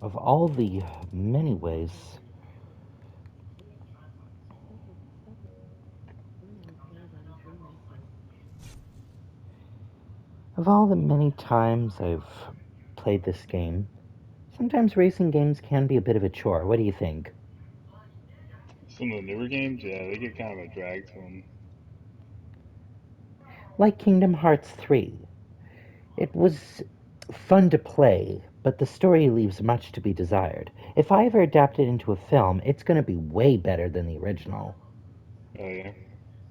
Of all the many ways, of all the many times I've played this game, sometimes racing games can be a bit of a chore. What do you think? Some of the newer games, yeah, they get kind of a drag to them. Like Kingdom Hearts 3. It was fun to play, but the story leaves much to be desired. If I ever adapt it into a film, it's going to be way better than the original. Oh yeah,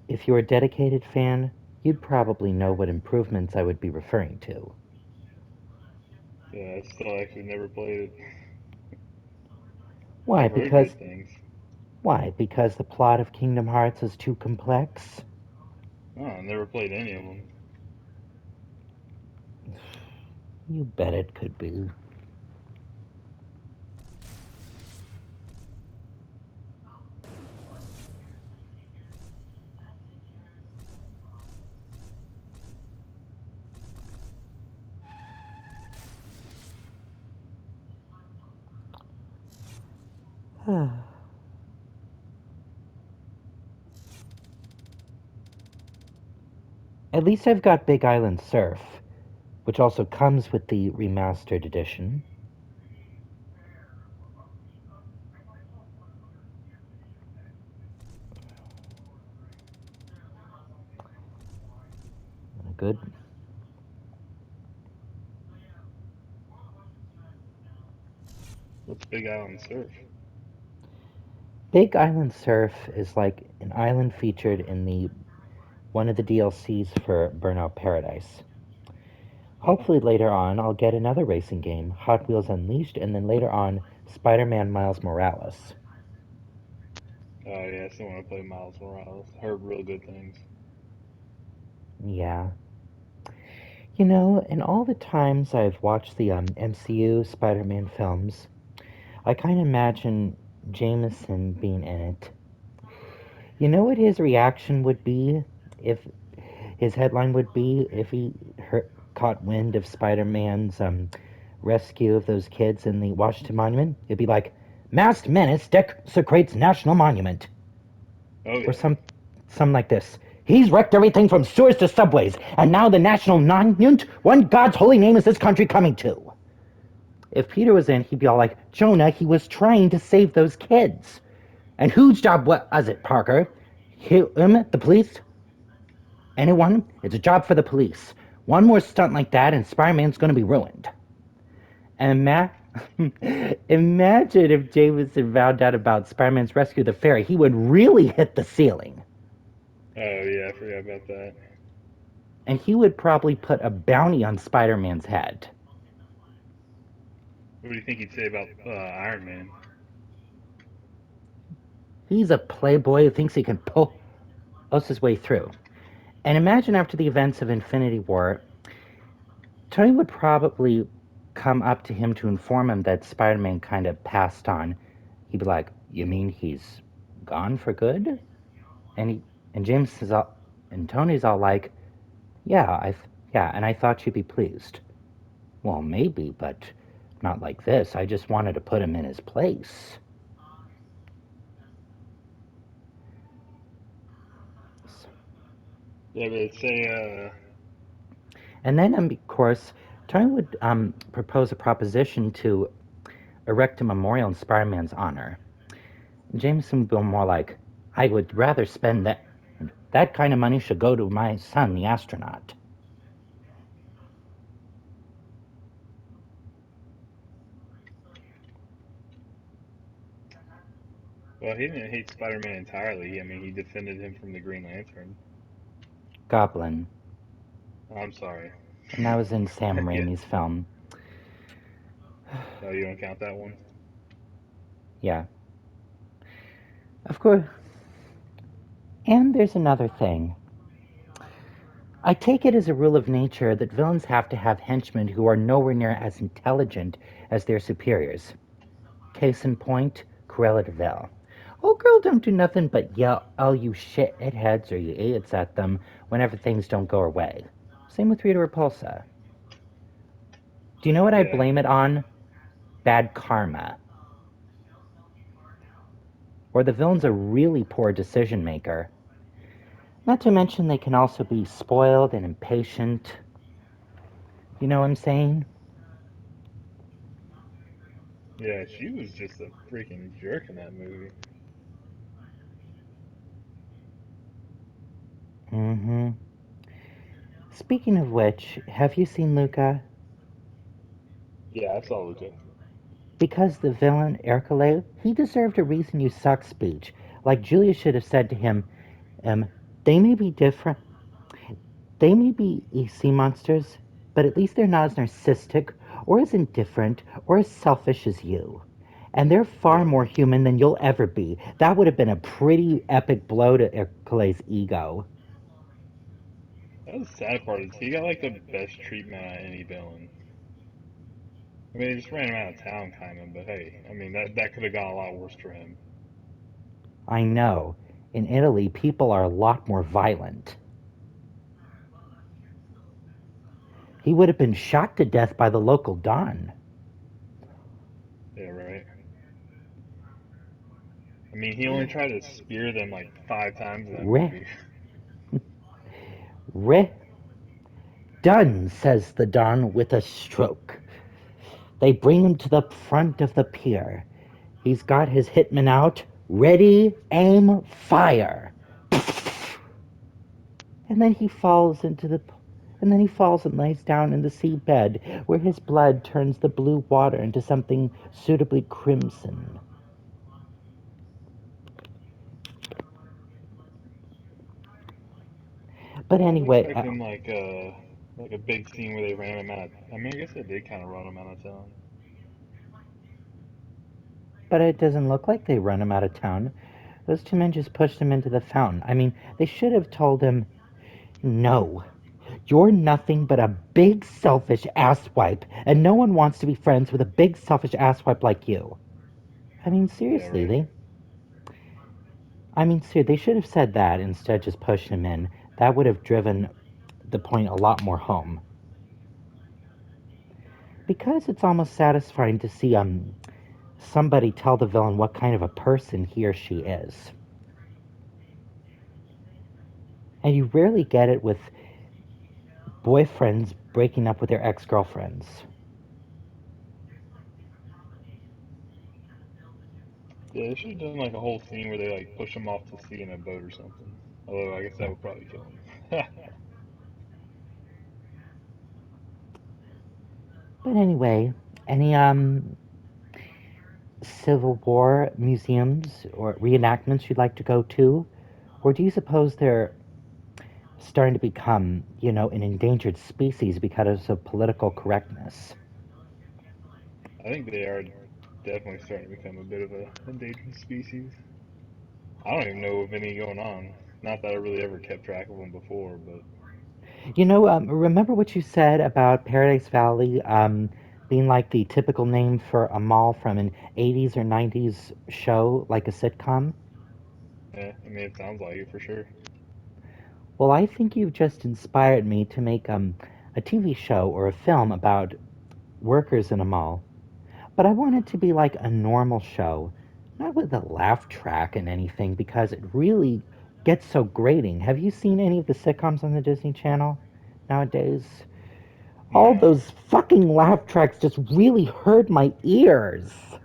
If you're a dedicated fan, you'd probably know what improvements I would be referring to. yeah. I still actually never played it. Why? I've heard Because good things. Because the plot of Kingdom Hearts is too complex? Oh, I never played any of them. You bet it could be. At least I've got Big Island Surf, which also comes with the remastered edition. Good. What's Big Island Surf? Big Island Surf is like an island featured in the one of the DLCs for Burnout Paradise. Oh, Hopefully later on I'll get another racing game, Hot Wheels Unleashed, and then later on Spider-Man Miles Morales. oh yeah, I still want to play Miles Morales. Heard real good things. Yeah. You know, in all the times I've watched the MCU Spider-Man films, I kind of imagine Jameson being in it. You know what his reaction would be if his headline would be if he caught wind of Spider-Man's rescue of those kids in the Washington Monument? It'd be like, "Masked menace desecrates national monument," Oh or yeah. something like this. "He's wrecked everything from sewers to subways, and now the national monument. What in God's holy name is this country coming to?" If Peter was in, he'd be all like, "Jonah, he was trying to save those kids. And whose job was it, Parker? Him, the police? Anyone? It's a job for the police. One more stunt like that, and Spider-Man's gonna be ruined." And imagine if Jameson found out about Spider-Man's rescue of the fairy. He would really hit the ceiling. Oh yeah, I forgot about that. And he would probably put a bounty on Spider-Man's head. What do you think he'd say about Iron Man? He's a playboy who thinks he can pull us his way through. And imagine after the events of Infinity War, Tony would probably come up to him to inform him that Spider-Man kind of passed on. He'd be like, "You mean he's gone for good?" And James is all, and Tony's all like, "Yeah, yeah, and I thought you'd be pleased." "Well, maybe, but not like this. I just wanted to put him in his place." Yeah, but it'd say, And then, of course, Tony would propose a proposition to erect a memorial in Spider-Man's honor. Jameson would be more like, "I would rather spend that kind of money should go to my son, the astronaut." well, he didn't hate Spider-Man entirely. I mean, he defended him from the Green Lantern. Goblin. I'm sorry. And that was in I Sam forget. Raimi's film. No, you don't count that one. Yeah. Of course. And there's another thing. I take it as a rule of nature that villains have to have henchmen who are nowhere near as intelligent as their superiors. Case in point, Cruella de Vil. Old girl don't do nothing but yell, "Oh, you shitheads," or "you idiots" at them whenever things don't go her way. Same with Rita Repulsa. Do you know what I Yeah. blame it on? bad karma. Or the villain's a really poor decision maker. Not to mention they can also be spoiled and impatient. You know what I'm saying? Yeah, she was just a freaking jerk in that movie. Mm-hmm. Speaking of which, have you seen Luca? Yeah, I saw Luca. Because the villain, Ercole, he deserved a reason you suck speech. Like Julia should have said to him, um, they may be different, they may be sea monsters, but at least they're not as narcissistic, or as indifferent, or as selfish as you. And they're far Yeah. more human than you'll ever be. That would have been a pretty epic blow to Ercole's ego. That was the sad part is he got like the best treatment out of any villain. I mean, they just ran him out of town, kind of. But hey, I mean that could have gone a lot worse for him. I know. In Italy, people are a lot more violent. He would have been shot to death by the local Don. Yeah, right. I mean, he only tried to spear them like 5 times in that Re, movie. re, done, says the Don with a stroke. They bring him to the front of the pier. He's got his hitman out. Ready, aim, fire. And then he falls into the and then he falls and lays down in the seabed, where his blood turns the blue water into something suitably crimson. But I was anyway, expecting like a big scene where they ran him out. I mean, I guess they did kind of run him out of town. but it doesn't look like they run him out of town. Those two men just pushed him into the fountain. I mean, they should have told him, no, you're nothing but a big selfish asswipe, and no one wants to be friends with a big selfish asswipe like you. I mean, Yeah, seriously, right. they should have said that instead of just pushing him in. That would have driven the point a lot more home. Because it's almost satisfying to see somebody tell the villain what kind of a person he or she is. And you rarely get it with boyfriends breaking up with their ex-girlfriends. Yeah, they should have done like a whole scene where they like push him off to sea in a boat or something. Although I guess that would probably kill him. But anyway, any Civil War museums or reenactments you'd like to go to? Or do you suppose they're starting to become, an endangered species because of political correctness? I think they are definitely starting to become a bit of a endangered species. I don't even know of any going on. Not that I really ever kept track of them before, but Remember what you said about Paradise Valley being like the typical name for a mall from an 80s or 90s show, like a sitcom? yeah, I mean it sounds like it for sure. Well, I think you've just inspired me to make a TV show or a film about workers in a mall. But I want it to be like a normal show, not with a laugh track and anything, because it really gets so grating. Have you seen any of the sitcoms on the Disney Channel nowadays? All No. those fucking laugh tracks just really hurt my ears.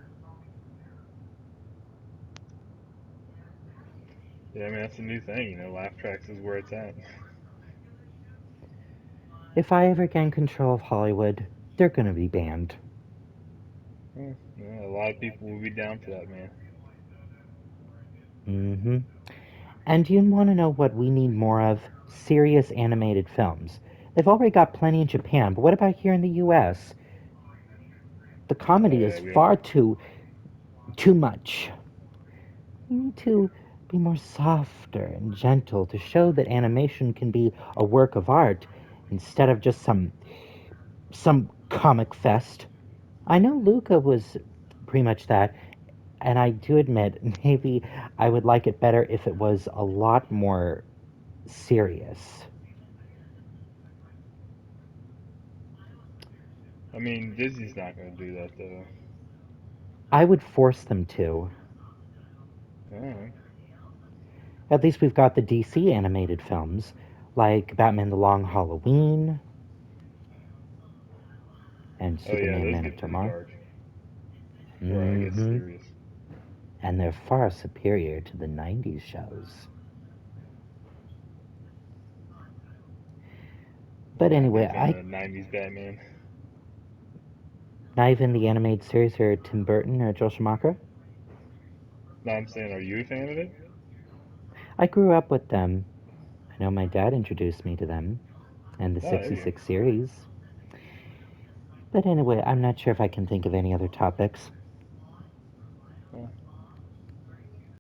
Yeah, I mean that's a new thing, laugh tracks is where it's at. If I ever gain control of Hollywood, they're gonna be banned. Yeah, a lot of people will be down for that, man. Mm-hmm. And do you want to know what we need more of? Serious animated films. They've already got plenty in Japan, but what about here in the US? The Oh comedy yeah, is we don't. far too much. We need to be more softer and gentle to show that animation can be a work of art instead of just some comic fest. I know Luca was pretty much that, and I do admit maybe I would like it better if it was a lot more serious. I mean Disney's not gonna do that though. I would force them to. Oh, At least we've got the DC animated films, like Batman the Long Halloween and oh yeah, Superman those Man of get pretty Tomorrow. dark. Right, it gets Mm-hmm. serious. And they're far superior to the 90s shows. But Not anyway, even I the '90s Batman. not even the animated series or Tim Burton or Joel Schumacher. No, I'm saying, are you a fan of it? I grew up with them. I know my dad introduced me to them and the Oh, there you go. 66 series. But anyway, I'm not sure if I can think of any other topics.